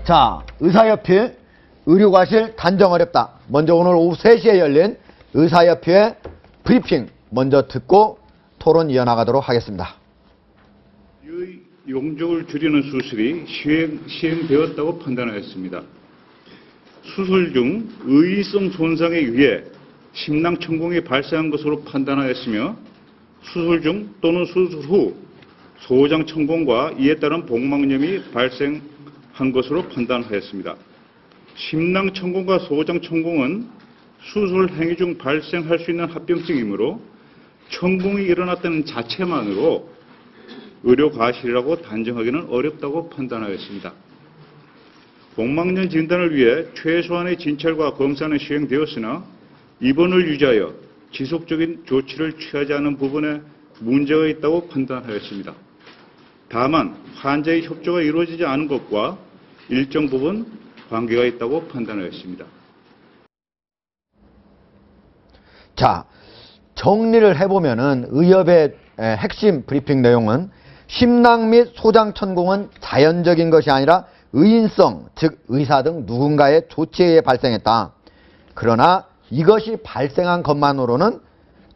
자, 의사협회 의료과실 단정 어렵다. 먼저 오늘 오후 3시에 열린 의사협회 브리핑 먼저 듣고 토론 이어나가도록 하겠습니다. 용적을 줄이는 수술이 시행되었다고 판단하였습니다. 수술 중 의의성 손상에 의해 심낭천공이 발생한 것으로 판단하였으며 수술 중 또는 수술 후 소장천공과 이에 따른 복막염이 발생한 것으로 판단하였습니다. 심낭천공과 소장천공은 수술 행위 중 발생할 수 있는 합병증이므로 천공이 일어났다는 자체만으로 의료과실이라고 단정하기는 어렵다고 판단하였습니다. 복막염 진단을 위해 최소한의 진찰과 검사는 시행되었으나 입원을 유지하여 지속적인 조치를 취하지 않은 부분에 문제가 있다고 판단하였습니다. 다만 환자의 협조가 이루어지지 않은 것과 일정 부분 관계가 있다고 판단하였습니다. 자, 정리를 해보면은 의협의 핵심 브리핑 내용은 심낭 및 소장천공은 자연적인 것이 아니라 의인성, 즉 의사 등 누군가의 조치에 의해 발생했다. 그러나 이것이 발생한 것만으로는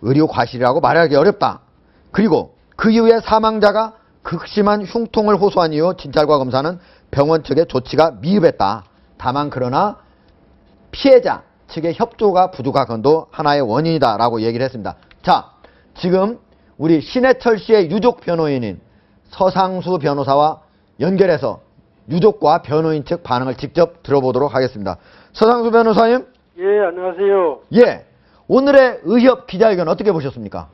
의료과실이라고 말하기 어렵다. 그리고 그 이후에 사망자가 극심한 흉통을 호소한 이후 진찰과 검사는 병원 측의 조치가 미흡했다. 다만 그러나 피해자 측의 협조가 부족한 건도 하나의 원인이다라고 얘기를 했습니다. 자, 지금 우리 신해철 씨의 유족 변호인인 서상수 변호사와 연결해서 유족과 변호인 측 반응을 직접 들어보도록 하겠습니다. 서상수 변호사님. 예, 안녕하세요. 예, 오늘의 의협 기자회견 어떻게 보셨습니까?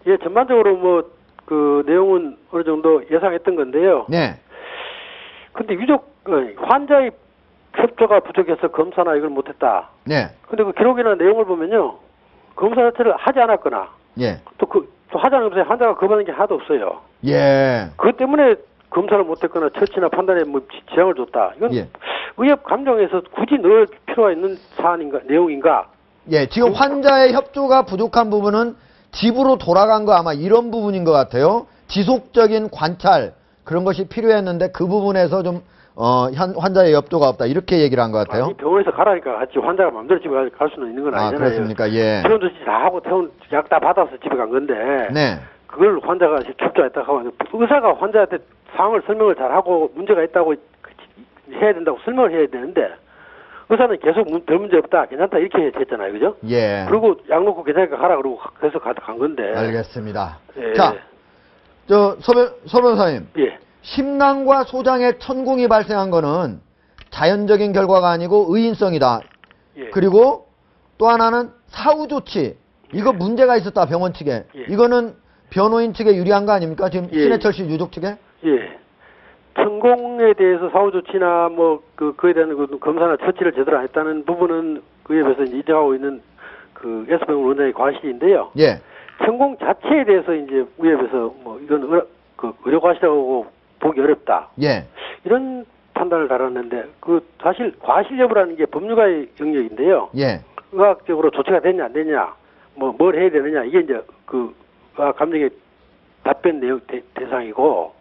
예, 전반적으로 그 내용은 어느 정도 예상했던 건데요. 네. 근데 유족, 환자의 협조가 부족해서 검사나 이걸 못했다. 네. 근데 그 기록이나 내용을 보면요. 검사 자체를 하지 않았거나. 예. 또 하지 않은 검사에 환자가 거부하는 게 하나도 없어요. 예. 그것 때문에 검사를 못했거나 처치나 판단에 지장을 줬다. 이건 예. 의협 감정에서 굳이 넣을 필요가 있는 사안인가, 내용인가? 예, 지금 환자의 협조가 부족한 부분은 집으로 돌아간 거 아마 이런 부분인 것 같아요. 지속적인 관찰 그런 것이 필요했는데 그 부분에서 좀 환자의 협조가 없다 이렇게 얘기를 한 것 같아요. 아니, 병원에서 가라니까 같이 환자가 마음대로 집에 갈 수는 있는 건 아니잖아요. 그렇습니까? 예. 퇴원 조치 다 하고 약 다 받아서 집에 간 건데 네. 그걸 환자가 협조했다고 하면 의사가 환자한테 상황을 설명을 잘 하고 문제가 있다고 해야 된다고 설명을 해야 되는데 의사는 계속 별 문제 없다, 괜찮다 이렇게 했잖아요, 그죠? 예. 그리고 약 놓고 괜찮으니까 가라 그러고 그래서 간 건데. 알겠습니다. 예. 자, 서 변호사님. 예. 심낭과 소장에 천공이 발생한 거는 자연적인 결과가 아니고 의인성이다. 예. 그리고 또 하나는 사후 조치. 이거 문제가 있었다, 병원 측에. 예. 이거는 변호인 측에 유리한 거 아닙니까? 지금 예. 신해철 씨 유족 측에? 예. 천공에 대해서 사후 조치나 그에 대한 검사나 처치를 제대로 안 했다는 부분은 의협에서 이제 인정하고 있는 그 S병원 원장의 과실인데요. 예. 천공 자체에 대해서 이제 의협에서 이건 의료과실이라고 보기 어렵다. 예. 이런 판단을 달았는데 사실 과실 여부라는 게 법률가의 영역인데요. 예. 의학적으로 조치가 됐냐 안 됐냐, 뭘 해야 되느냐 이게 이제 그 의학 감정의 답변 내용 대상이고.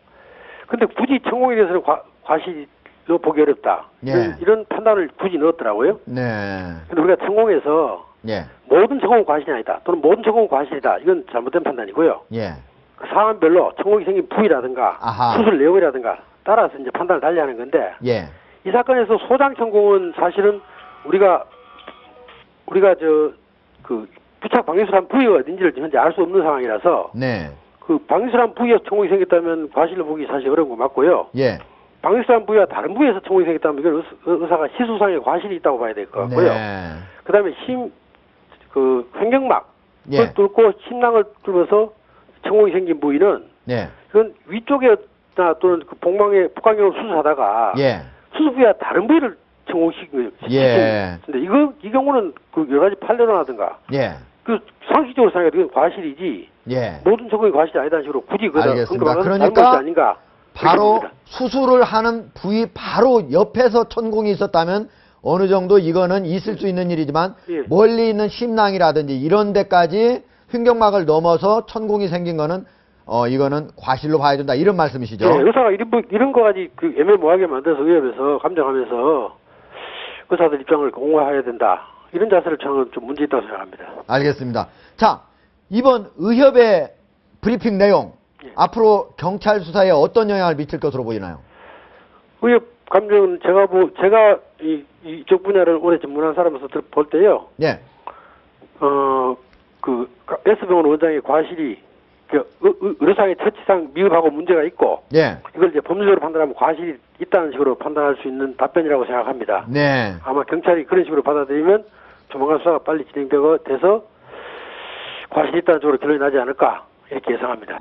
근데 굳이 천공에 대해서는 과실로 보기 어렵다. 예. 이런 판단을 굳이 넣었더라고요. 네. 근데 우리가 천공에서 예. 모든 천공은 과실이 아니다, 또는 모든 천공은 과실이다, 이건 잘못된 판단이고요. 예. 그 상황별로 천공이 생긴 부위라든가 아하. 수술 내용이라든가 따라서 이제 판단을 달리하는 건데, 예. 이 사건에서 소장천공은 사실은 우리가 부착 방위술한 부위가 어딘지를 현재 알 수 없는 상황이라서 네. 그 방위술한 부위에서 천공이 생겼다면 과실로 보기 사실 어려운 거 맞고요. 예. 방위술한 부위와 다른 부위에서 천공이 생겼다면 이건 의사가 시수상의 과실이 있다고 봐야 될 것 같고요. 네. 그다음에 횡격막 예. 그걸 뚫고 심낭을 뚫어서 천공이 생긴 부위는 예. 이건 위쪽에나 또는 그 복강경을 수술하다가 예. 수술 부위와 다른 부위를 천공시킨 거예요. 예. 근데 이 경우는 그 여러 가지 판례라든가 예. 그 상식적으로 생각해도 이건 과실이지 예. 모든 천공이 과실이 아니다는 식으로 굳이 알겠습니다. 그러니까 그러니까 아닌가. 바로 수술을 하는 부위 바로 옆에서 천공이 있었다면 어느 정도 이거는 있을 수 있는 일이지만 예. 멀리 있는 심낭이라든지 이런 데까지 횡격막을 넘어서 천공이 생긴 거는 이거는 과실로 봐야 된다 이런 말씀이시죠? 네, 의사가 이런 거까지 그 애매모호하게 만들어서 의협에서 감정하면서 의사들 입장을 옹호해야 된다. 이런 자세를 저는 좀 문제 있다고 생각합니다. 알겠습니다. 자, 이번 의협의 브리핑 내용 예. 앞으로 경찰 수사에 어떤 영향을 미칠 것으로 보이나요? 의협 감정은 제가 이쪽 분야를 오래 전문한 사람으로서 볼 때요. 예. 그 S병원 원장의 과실이 의료상의 처치상 미흡하고 문제가 있고 예. 이걸 이제 법률적으로 판단하면 과실이 있다는 식으로 판단할 수 있는 답변이라고 생각합니다. 네. 아마 경찰이 그런 식으로 받아들이면 조만간 수사가 빨리 진행돼서 과실이 있다는 쪽으로 결론이 나지 않을까 이렇게 예상합니다.